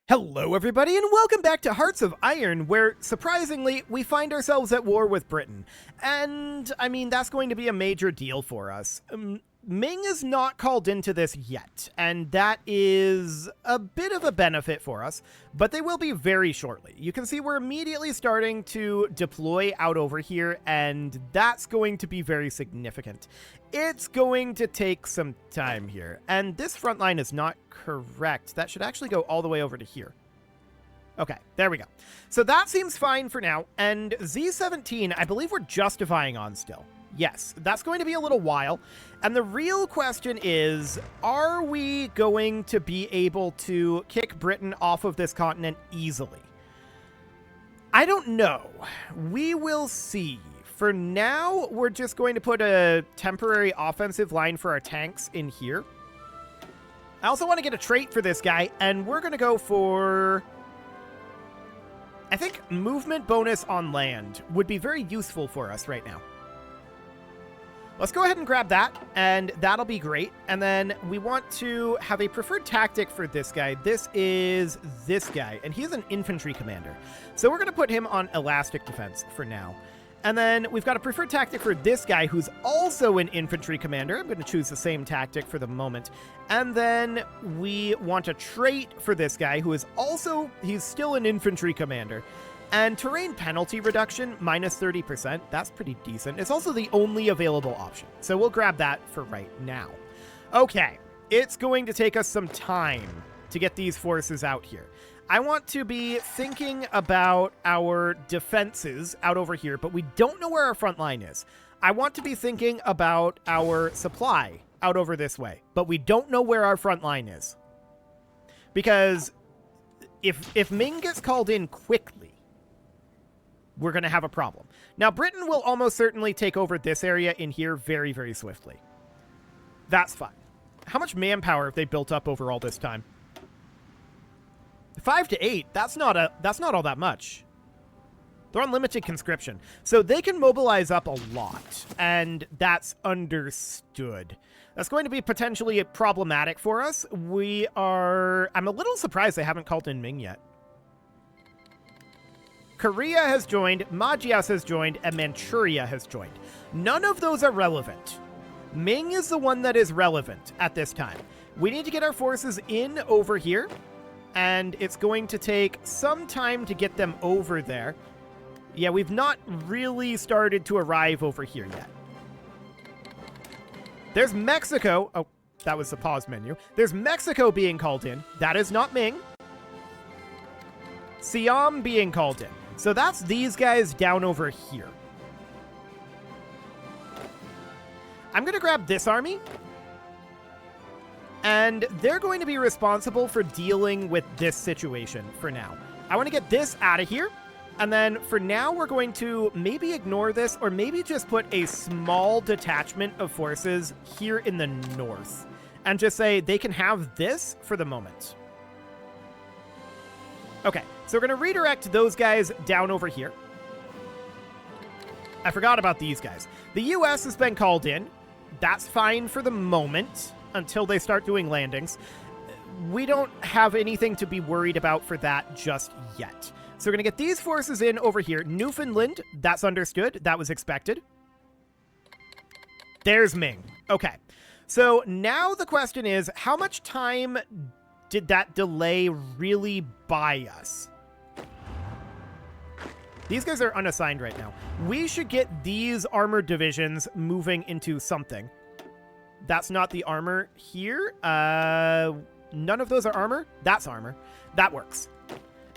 Hello everybody and welcome back to Hearts of Iron, where, surprisingly, we find ourselves at war with Britain. And, I mean, that's going to be a major deal for us. Ming is not called into this yet, and that is a bit of a benefit for us, but they will be very shortly. You can see we're immediately starting to deploy out over here, and that's going to be very significant. It's going to take some time here, and this front line is not correct. That should actually go all the way over to here. Okay, there we go. So that seems fine for now, and Z-17, I believe we're justifying on still. Yes, that's going to be a little while, and the real question is, are we going to be able to kick Britain off of this continent easily? I don't know. We will see. For now, we're just going to put a temporary offensive line for our tanks in here. I also want to get a trait for this guy, and we're going to go for, I think, movement bonus on land would be very useful for us right now. Let's go ahead and grab that, and that'll be great. And then we want to have a preferred tactic for this guy. This is this guy, and he's an infantry commander. So we're going to put him on elastic defense for now. And then we've got a preferred tactic for this guy, who's also an infantry commander. I'm going to choose the same tactic for the moment. And then we want a trait for this guy, who is also, he's still an infantry commander. And terrain penalty reduction, minus 30%. That's pretty decent. It's also the only available option. So we'll grab that for right now. Okay, it's going to take us some time to get these forces out here. I want to be thinking about our defenses out over here, but we don't know where our front line is. I want to be thinking about our supply out over this way, but we don't know where our front line is. Because if Ming gets called in quickly, we're going to have a problem. Now, Britain will almost certainly take over this area in here very, very swiftly. That's fine. How much manpower have they built up over all this time? 5 to 8, that's not all that much. They're on limited conscription. So they can mobilize up a lot, and that's understood. That's going to be potentially problematic for us. I'm a little surprised they haven't called in Ming yet. Korea has joined, Magyas has joined, and Manchuria has joined. None of those are relevant. Ming is the one that is relevant at this time. We need to get our forces in over here, and it's going to take some time to get them over there. Yeah, we've not really started to arrive over here yet. There's Mexico. Oh, that was the pause menu. There's Mexico being called in. That is not Ming. Siam being called in. So that's these guys down over here. I'm going to grab this army. And they're going to be responsible for dealing with this situation for now. I want to get this out of here. And then for now, we're going to maybe ignore this, or maybe just put a small detachment of forces here in the north. And just say they can have this for the moment. Okay, so we're going to redirect those guys down over here. I forgot about these guys. The US has been called in. That's fine for the moment, until they start doing landings. We don't have anything to be worried about for that just yet. So we're going to get these forces in over here. Newfoundland, that's understood. That was expected. There's Ming. Okay. So now the question is, how much time did that delay really buy us? These guys are unassigned right now. We should get these armored divisions moving into something. That's not the armor here. None of those are armor. That's armor. That works.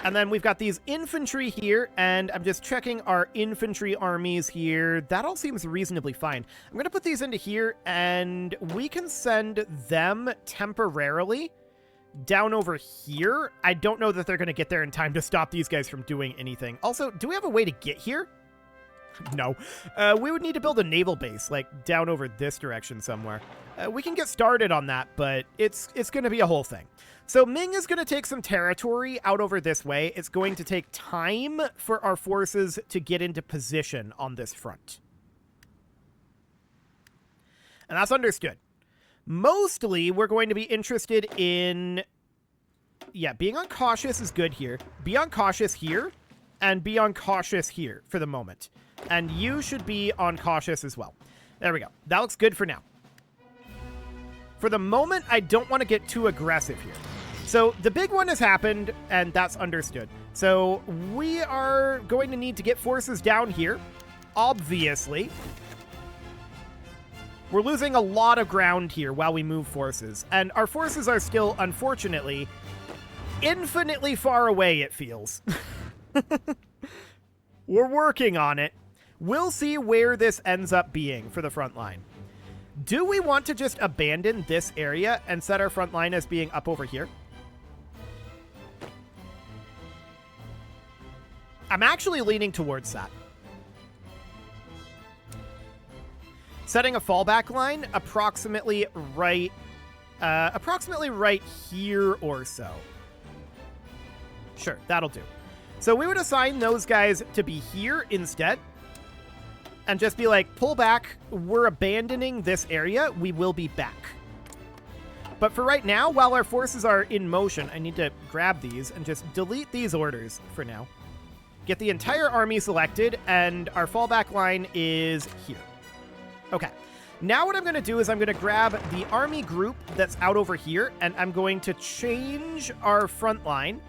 And then we've got these infantry here, and I'm just checking our infantry armies here. That all seems reasonably fine. I'm going to put these into here, and we can send them temporarily down over here. I don't know that they're going to get there in time to stop these guys from doing anything. Also, do we have a way to get here? No. We would need to build a naval base, like, down over this direction somewhere. We can get started on that, but it's going to be a whole thing. So Ming is going to take some territory out over this way. It's going to take time for our forces to get into position on this front. And that's understood. Mostly, we're going to be interested in yeah, being on cautious is good here. Be on cautious here, and be on cautious here for the moment. And you should be on cautious as well. There we go. That looks good for now. For the moment, I don't want to get too aggressive here. So the big one has happened, and that's understood. So we are going to need to get forces down here, obviously. We're losing a lot of ground here while we move forces, and our forces are still, unfortunately, infinitely far away, it feels. We're working on it. We'll see where this ends up being for the front line. Do we want to just abandon this area and set our front line as being up over here? I'm actually leaning towards that. Setting a fallback line approximately right here or so. Sure, that'll do. So we would assign those guys to be here instead. And just be like, pull back. We're abandoning this area. We will be back. But for right now, while our forces are in motion, I need to grab these and just delete these orders for now. Get the entire army selected, and our fallback line is here. Okay. Now what I'm going to do is I'm going to grab the army group that's out over here, and I'm going to change our front line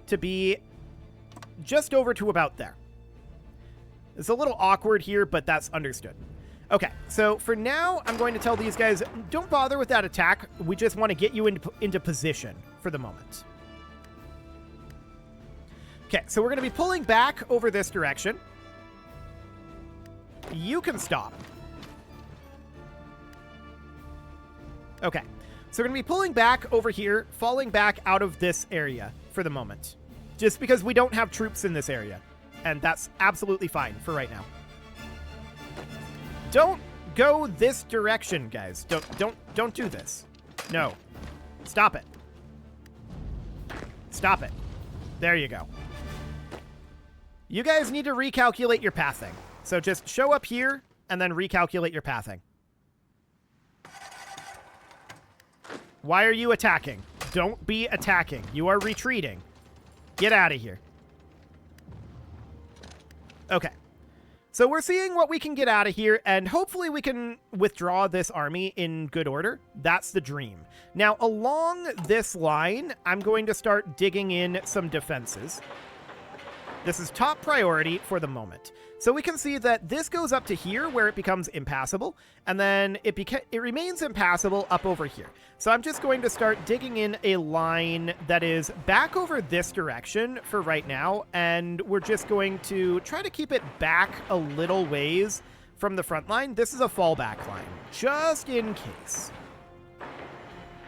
to be just over to about there. It's a little awkward here, but that's understood. Okay, so for now, I'm going to tell these guys, don't bother with that attack. We just want to get you into position for the moment. Okay, so we're going to be pulling back over this direction. You can stop. Okay, so we're going to be pulling back over here, falling back out of this area for the moment. Just because we don't have troops in this area. And that's absolutely fine for right now. Don't go this direction, guys. Don't do this. No. Stop it. Stop it. There you go. You guys need to recalculate your pathing. So just show up here and then recalculate your pathing. Why are you attacking? Don't be attacking. You are retreating. Get out of here. Okay. So we're seeing what we can get out of here, and hopefully we can withdraw this army in good order. That's the dream. Now, along this line, I'm going to start digging in some defenses. This is top priority for the moment. So we can see that this goes up to here where it becomes impassable, and then it remains impassable up over here. So I'm just going to start digging in a line that is back over this direction for right now, and we're just going to try to keep it back a little ways from the front line. This is a fallback line, just in case.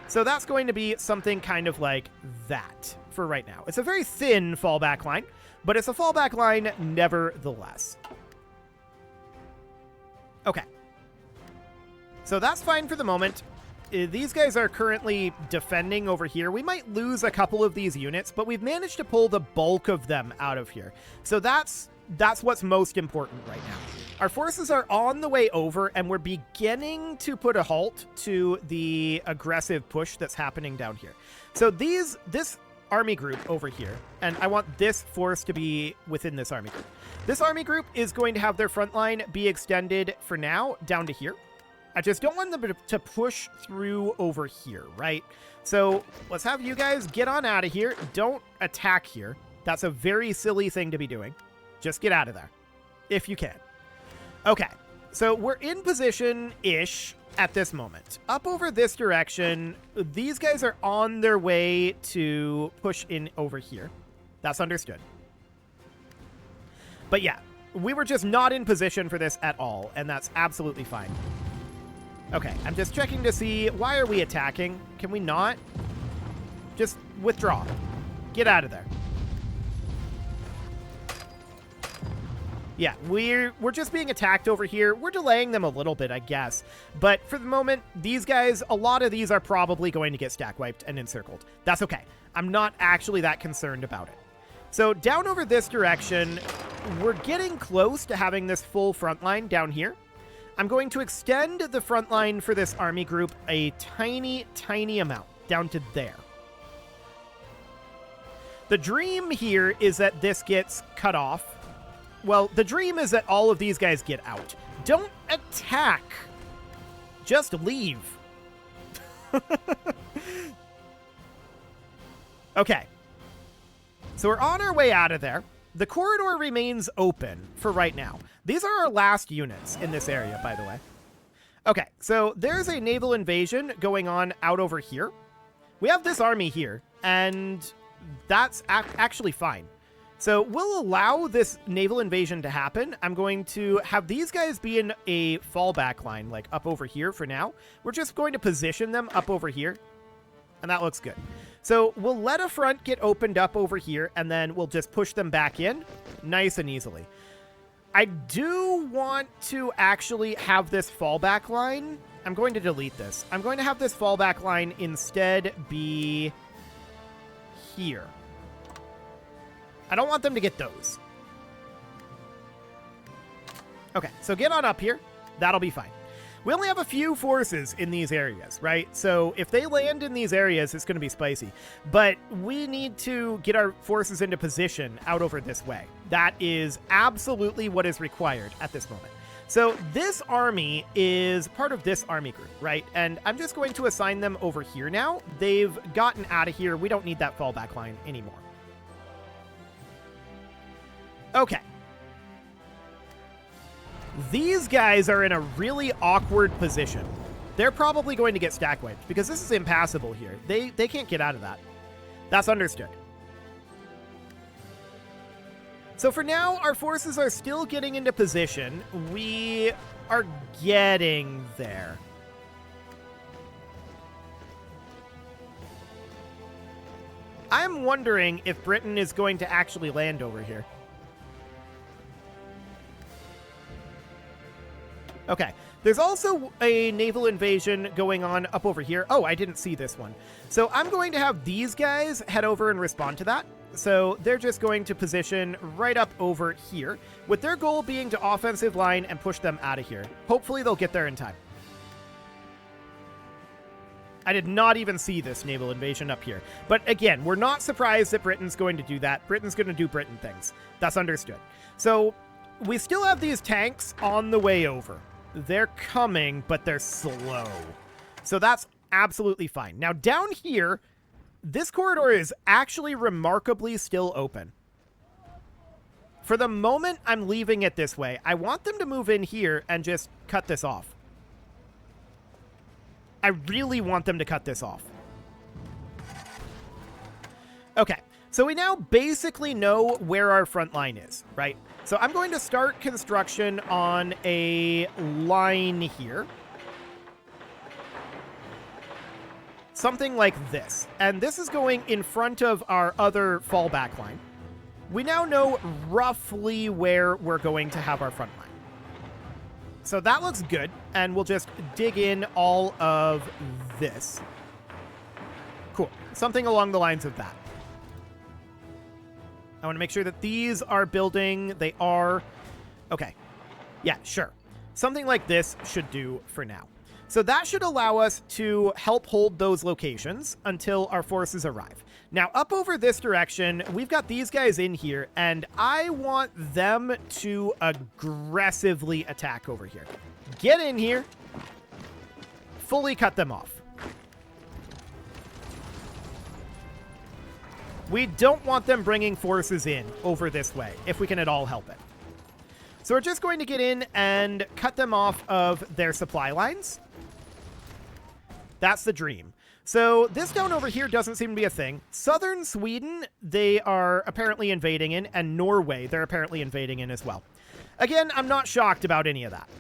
So that's going to be something kind of like that for right now. It's a very thin fallback line, but it's a fallback line nevertheless. Okay. So that's fine for the moment. These guys are currently defending over here. We might lose a couple of these units, but we've managed to pull the bulk of them out of here. So that's what's most important right now. Our forces are on the way over, and we're beginning to put a halt to the aggressive push that's happening down here. So this army group over here, and I want this force to be within this army group. This army group is going to have their front line be extended for now down to here. I just don't want them to push through over here, right? So let's have you guys get on out of here. Don't attack here. That's a very silly thing to be doing. Just get out of there if you can. Okay, so we're in position-ish at this moment. Up over this direction, these guys are on their way to push in over here. That's understood. But yeah, we were just not in position for this at all, and that's absolutely fine. Okay, I'm just checking to see, why are we attacking? Can we not? Just withdraw. Get out of there. Yeah, we're just being attacked over here. We're delaying them a little bit, I guess. But for the moment, these guys, a lot of these are probably going to get stack wiped and encircled. That's okay. I'm not actually that concerned about it. So down over this direction, we're getting close to having this full front line down here. I'm going to extend the front line for this army group a tiny, tiny amount down to there. The dream here is that this gets cut off. Well, the dream is that all of these guys get out. Don't attack. Just leave. Okay. So we're on our way out of there. The corridor remains open for right now. These are our last units in this area, by the way. Okay, so there's a naval invasion going on out over here. We have this army here, and that's actually fine. So we'll allow this naval invasion to happen. I'm going to have these guys be in a fallback line, like up over here for now. We're just going to position them up over here, and that looks good. So we'll let a front get opened up over here, and then we'll just push them back in nice and easily. I do want to actually have this fallback line. I'm going to delete this. I'm going to have this fallback line instead be here. I don't want them to get those. Okay, so get on up here. That'll be fine. We only have a few forces in these areas, right? So if they land in these areas, it's going to be spicy. But we need to get our forces into position out over this way. That is absolutely what is required at this moment. So this army is part of this army group, right? And I'm just going to assign them over here now. They've gotten out of here. We don't need that fallback line anymore. Okay. These guys are in a really awkward position. They're probably going to get stack wiped because this is impassable here. They can't get out of that. That's understood. So for now, our forces are still getting into position. We are getting there. I'm wondering if Britain is going to actually land over here. Okay, there's also a naval invasion going on up over here. Oh, I didn't see this one. So I'm going to have these guys head over and respond to that. So they're just going to position right up over here, with their goal being to offensive line and push them out of here. Hopefully they'll get there in time. I did not even see this naval invasion up here. But again, we're not surprised that Britain's going to do that. Britain's going to do Britain things. That's understood. So we still have these tanks on the way over. They're coming, but they're slow. So that's absolutely fine. Now down here, this corridor is actually remarkably still open. For the moment, I'm leaving it this way. I want them to move in here and just cut this off. I really want them to cut this off. Okay, so we now basically know where our front line is, right? So I'm going to start construction on a line here. Something like this. And this is going in front of our other fallback line. We now know roughly where we're going to have our front line. So that looks good. And we'll just dig in all of this. Cool. Something along the lines of that. I want to make sure that these are building. They are. Okay. Yeah, sure. Something like this should do for now. So that should allow us to help hold those locations until our forces arrive. Now, up over this direction, we've got these guys in here, and I want them to aggressively attack over here. Get in here. Fully cut them off. We don't want them bringing forces in over this way, if we can at all help it. So we're just going to get in and cut them off of their supply lines. That's the dream. So this down over here doesn't seem to be a thing. Southern Sweden, they are apparently invading in, and Norway, they're apparently invading in as well. Again, I'm not shocked about any of that.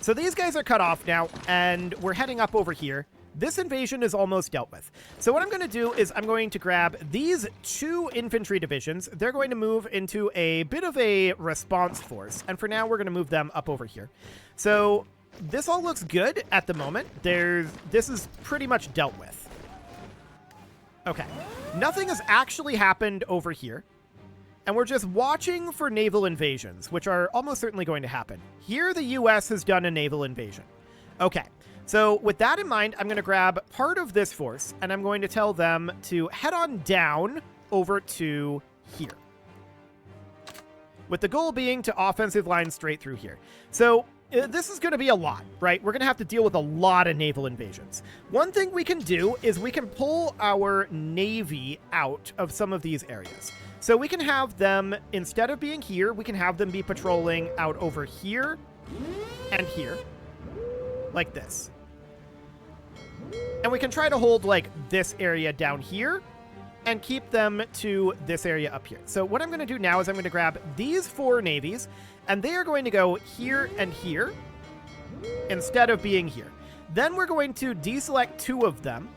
So these guys are cut off now, and we're heading up over here. This invasion is almost dealt with. So what I'm going to do is I'm going to grab these 2 infantry divisions. They're going to move into a bit of a response force. And for now, we're going to move them up over here. So this all looks good at the moment. This is pretty much dealt with. Okay. Nothing has actually happened over here. And we're just watching for naval invasions, which are almost certainly going to happen. Here, the U.S. has done a naval invasion. Okay. So with that in mind, I'm going to grab part of this force, and I'm going to tell them to head on down over to here, with the goal being to offensive line straight through here. So this is going to be a lot, right? We're going to have to deal with a lot of naval invasions. One thing we can do is we can pull our navy out of some of these areas. So we can have them, instead of being here, we can have them be patrolling out over here and here, like this. And we can try to hold, like, this area down here and keep them to this area up here. So what I'm going to do now is I'm going to grab these 4 navies, and they are going to go here and here instead of being here. Then we're going to deselect 2 of them.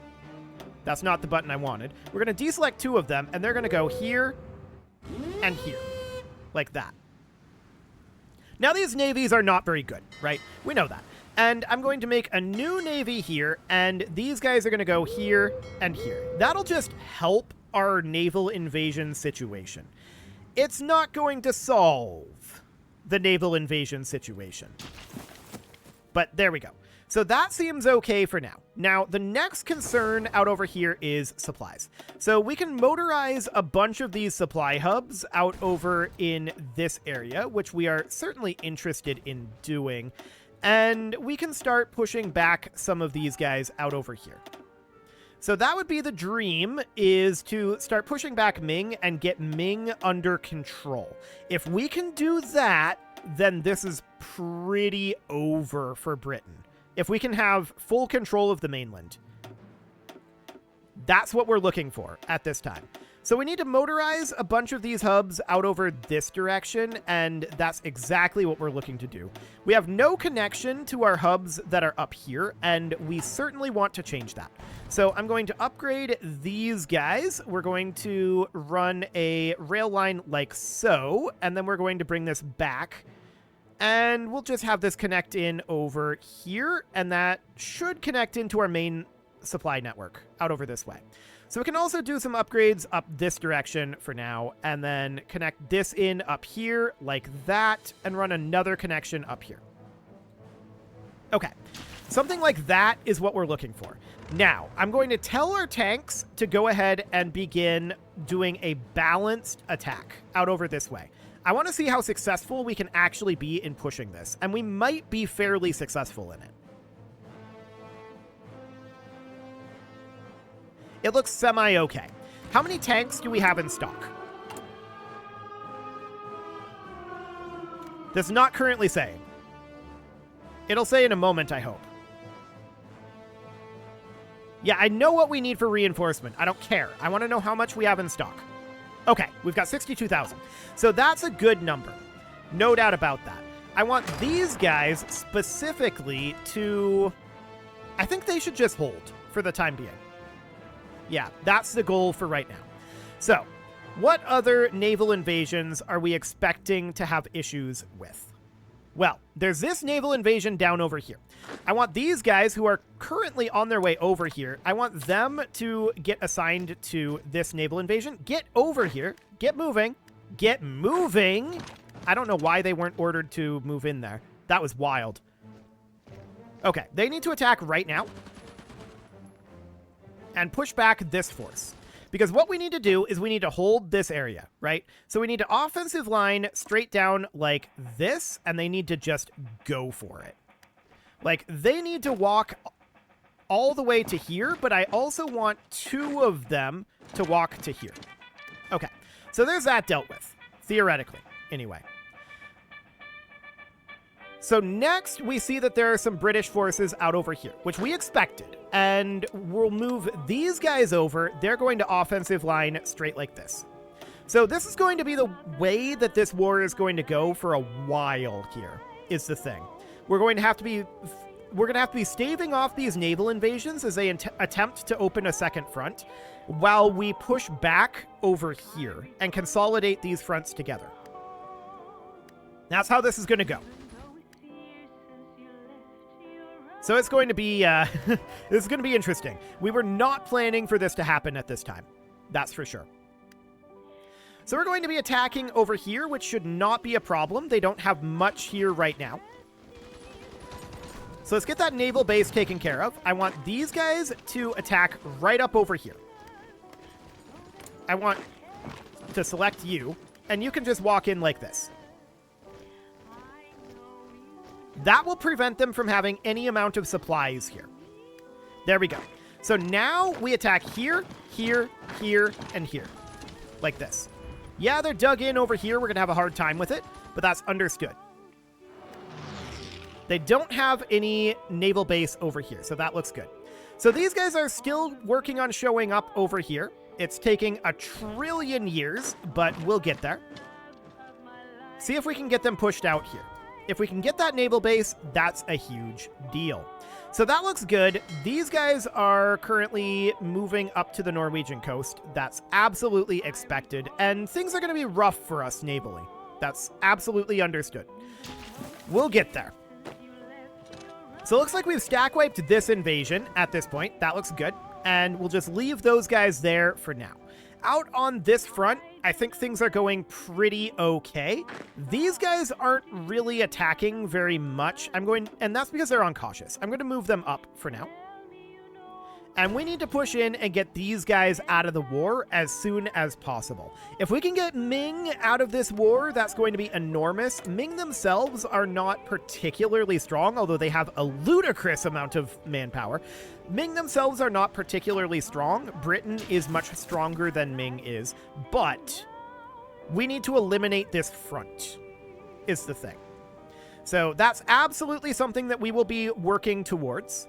That's not the button I wanted. We're going to deselect 2 of them, and they're going to go here and here, like that. Now, these navies are not very good, right? We know that. And I'm going to make a new navy here, and these guys are going to go here and here. That'll just help our naval invasion situation. It's not going to solve the naval invasion situation. But there we go. So that seems okay for now. Now, the next concern out over here is supplies. So we can motorize a bunch of these supply hubs out over in this area, which we are certainly interested in doing. And we can start pushing back some of these guys out over here. So that would be the dream, is to start pushing back Ming and get Ming under control. If we can do that, then this is pretty over for Britain. If we can have full control of the mainland. That's what we're looking for at this time. So we need to motorize a bunch of these hubs out over this direction, and that's exactly what we're looking to do. We have no connection to our hubs that are up here, and we certainly want to change that. So I'm going to upgrade these guys. We're going to run a rail line like so, and then we're going to bring this back. And we'll just have this connect in over here, and that should connect into our main supply network out over this way. So we can also do some upgrades up this direction for now, and then connect this in up here like that, and run another connection up here. Okay, something like that is what we're looking for. Now, I'm going to tell our tanks to go ahead and begin doing a balanced attack out over this way. I want to see how successful we can actually be in pushing this, and we might be fairly successful in it. It looks semi-okay. How many tanks do we have in stock? That's not currently saying. It'll say in a moment, I hope. Yeah, I know what we need for reinforcement. I don't care. I want to know how much we have in stock. Okay, we've got 62,000. So that's a good number. No doubt about that. I want these guys specifically to... I think they should just hold for the time being. Yeah, that's the goal for right now. So, what other naval invasions are we expecting to have issues with? Well, there's this naval invasion down over here. I want these guys who are currently on their way over here, I want them to get assigned to this naval invasion. Get over here. Get moving. Get moving. I don't know why they weren't ordered to move in there. That was wild. Okay, they need to attack right now. And push back this force. Because what we need to do is we need to hold this area, right? So we need to offensive line straight down like this, and they need to just go for it. Like, they need to walk all the way to here, but I also want 2 of them to walk to here. Okay, so there's that dealt with, theoretically, anyway. So next, we see that there are some British forces out over here, which we expected. And we'll move these guys over. They're going to offensive line straight like this. So this is going to be the way that this war is going to go for a while here, is the thing. We're going to have to be staving off these naval invasions as they attempt to open a second front, while we push back over here and consolidate these fronts together. That's how this is going to go. So it's going to be, this is going to be interesting. We were not planning for this to happen at this time. That's for sure. So we're going to be attacking over here, which should not be a problem. They don't have much here right now. So let's get that naval base taken care of. I want these guys to attack right up over here. I want to select you, and you can just walk in like this. That will prevent them from having any amount of supplies here. There we go. So now we attack here, here, here, and here. Like this. Yeah, they're dug in over here. We're going to have a hard time with it, but that's understood. They don't have any naval base over here, so that looks good. So these guys are still working on showing up over here. It's taking 1 trillion years, but we'll get there. See if we can get them pushed out here. If we can get that naval base, that's a huge deal. So that looks good. These guys are currently moving up to the Norwegian coast. That's absolutely expected, and things are going to be rough for us navally. That's absolutely understood. We'll get there. So it looks like we've stack wiped this invasion at this point. That looks good. And we'll just leave those guys there for now. Out on this front, I think things are going pretty okay. These guys aren't really attacking very much. And that's because they're uncautious. I'm going to move them up for now. And we need to push in and get these guys out of the war as soon as possible. If we can get Ming out of this war, that's going to be enormous. Ming themselves are not particularly strong, although they have a ludicrous amount of manpower. Ming themselves are not particularly strong. Britain is much stronger than Ming is, but we need to eliminate this front, is the thing. So that's absolutely something that we will be working towards.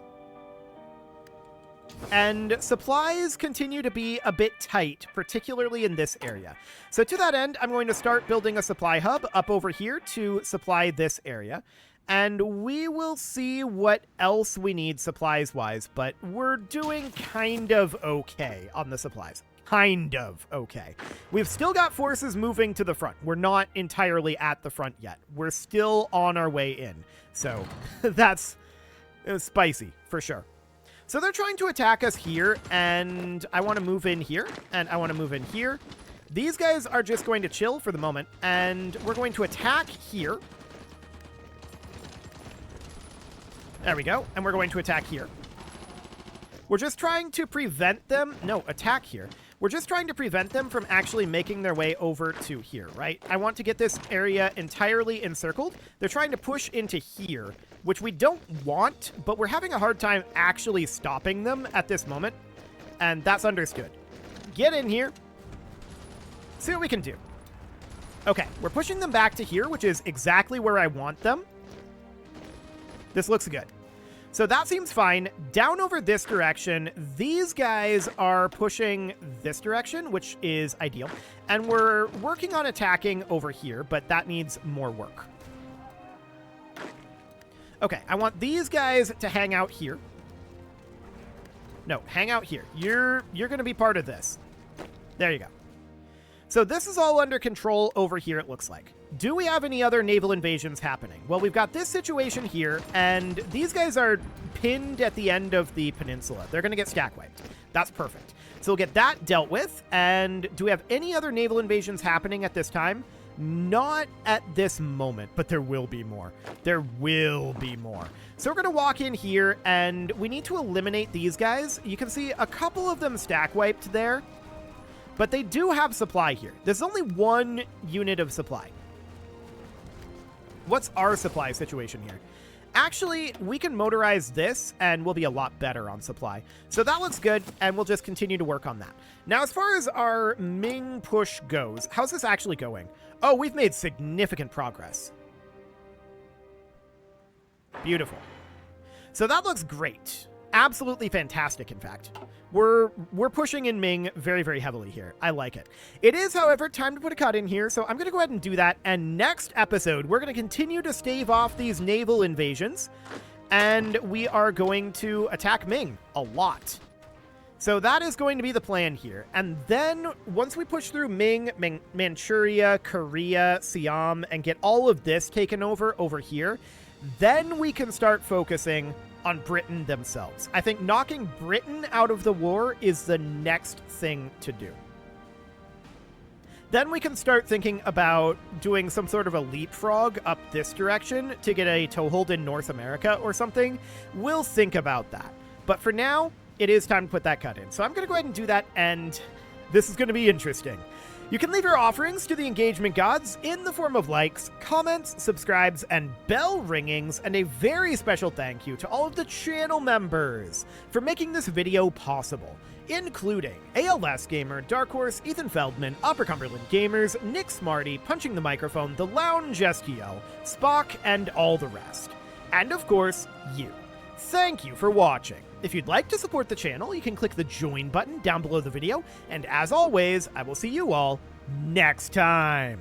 And supplies continue to be a bit tight, particularly in this area. So to that end, I'm going to start building a supply hub up over here to supply this area. And we will see what else we need supplies-wise, but we're doing kind of okay on the supplies. Kind of okay. We've still got forces moving to the front. We're not entirely at the front yet. We're still on our way in. So that's spicy, for sure. So they're trying to attack us here, and I want to move in here, and I want to move in here. These guys are just going to chill for the moment, and we're going to attack here. There we go, and we're going to attack here. We're just trying to prevent them... No, attack here. We're just trying to prevent them from actually making their way over to here, right? I want to get this area entirely encircled. They're trying to push into here, which we don't want, but we're having a hard time actually stopping them at this moment, and that's understood. Get in here. See what we can do. Okay, we're pushing them back to here, which is exactly where I want them. This looks good. So that seems fine. Down over this direction, these guys are pushing this direction, which is ideal. And we're working on attacking over here, but that needs more work. Okay, I want these guys to hang out here. No, hang out here. You're going to be part of this. There you go. So this is all under control over here, it looks like. Do we have any other naval invasions happening? Well, we've got this situation here, and these guys are pinned at the end of the peninsula. They're going to get stack wiped. That's perfect. So we'll get that dealt with. And do we have any other naval invasions happening at this time? Not at this moment, but there will be more. There will be more. So we're going to walk in here, and we need to eliminate these guys. You can see a couple of them stack wiped there, but they do have supply here. There's only 1 unit of supply. What's our supply situation here? Actually, we can motorize this, and we'll be a lot better on supply. So that looks good, and we'll just continue to work on that. Now, as far as our Ming push goes, how's this actually going? Oh, we've made significant progress. Beautiful. So that looks great. Absolutely fantastic, in fact. We're pushing in Ming very, very heavily here. I like it. It is, however, time to put a cut in here, so I'm going to go ahead and do that. And next episode, we're going to continue to stave off these naval invasions, and we are going to attack Ming a lot. So that is going to be the plan here. And then once we push through Ming, Manchuria, Korea, Siam, and get all of this taken over here, then we can start focusing on Britain themselves. I think knocking Britain out of the war is the next thing to do. Then we can start thinking about doing some sort of a leapfrog up this direction to get a toehold in North America or something. We'll think about that. But for now, it is time to put that cut in. So I'm going to go ahead and do that, and this is going to be interesting. You can leave your offerings to the engagement gods in the form of likes, comments, subscribes, and bell ringings, and a very special thank you to all of the channel members for making this video possible, including ALS Gamer, Dark Horse, Ethan Feldman, Upper Cumberland Gamers, Nick Smarty, Punching the Microphone, The Lounge STL, Spock, and all the rest. And of course, you. Thank you for watching. If you'd like to support the channel, you can click the join button down below the video, and as always, I will see you all next time.